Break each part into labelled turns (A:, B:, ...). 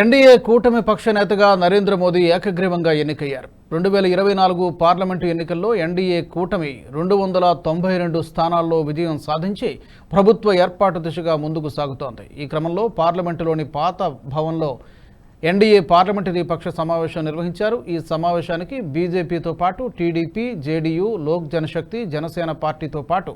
A: NDA కూటమి పక్ష నేతగా నరేంద్ర మోదీ ఏకగ్రీవంగా ఎన్నికయ్యారు. 2024 పార్లమెంటు ఎన్నికల్లో ఎన్డీఏ కూటమి 292 స్థానాల్లో విజయం సాధించి ప్రభుత్వ ఏర్పాటు దిశగా ముందుకు సాగుతోంది. ఈ క్రమంలో పార్లమెంటులోని పాత భవన్లో ఎన్డీఏ పార్లమెంటరీ పక్ష సమావేశం నిర్వహించారు. ఈ సమావేశానికి బీజేపీతో పాటు టీడీపీ, జేడీయూ, లోక్ జనశక్తి, జనసేన పార్టీతో పాటు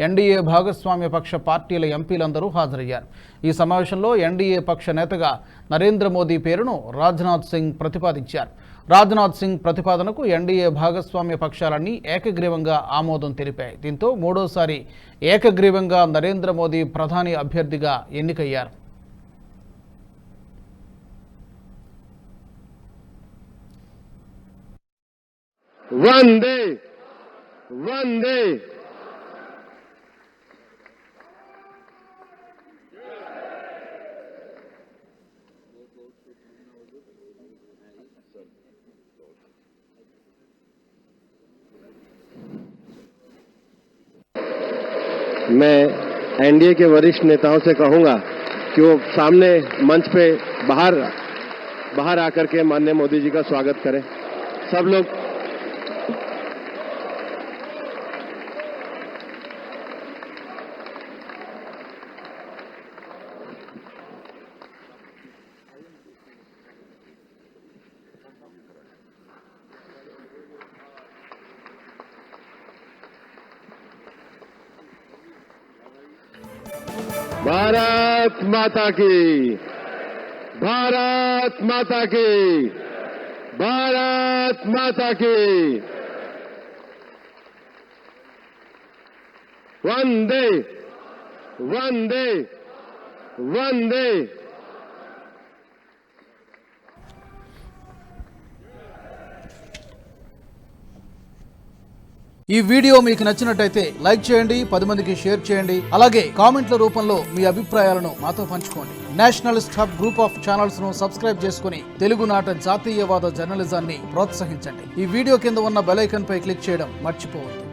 A: ఎన్డీఏ భాగస్వామ్య పక్ష పార్టీల ఎంపీలందరూ హాజరయ్యారు. ఈ సమావేశంలో ఎన్డీఏ పక్ష నేతగా నరేంద్ర మోదీ పేరును రాజ్నాథ్ సింగ్ ప్రతిపాదించారు. రాజ్నాథ్ సింగ్ ప్రతిపాదనకు ఎన్డీఏ భాగస్వామ్య పక్షాలన్నీ ఏకగ్రీవంగా ఆమోదం తెలిపాయి. దీంతో మూడోసారి ఏకగ్రీవంగా నరేంద్ర మోదీ ప్రధాని అభ్యర్థిగా ఎన్నికయ్యారు.
B: वंदे वंदे मैं एनडीए के वरिष्ठ नेताओं से कहूंगा कि वो सामने मंच पे बाहर आकर के माननीय मोदी जी का स्वागत करें। सब लोग भारत माता की, भारत माता की, भारत माता की, वंदे वंदे वंदे।
A: ఈ వీడియో మీకు నచ్చినట్టయితే లైక్ చేయండి, 10 మందికి షేర్ చేయండి. అలాగే కామెంట్ల రూపంలో మీ అభిప్రాయాలను మాతో పంచుకోండి. Nationalist hub group of channels ను సబ్స్క్రైబ్ చేసుకుని తెలుగునాట జాతీయవాద జర్నలిజాన్ని ప్రోత్సహించండి. ఈ వీడియో కింద ఉన్న బెల్ ఐకాన్ పై క్లిక్ చేయడం మర్చిపోవద్దు.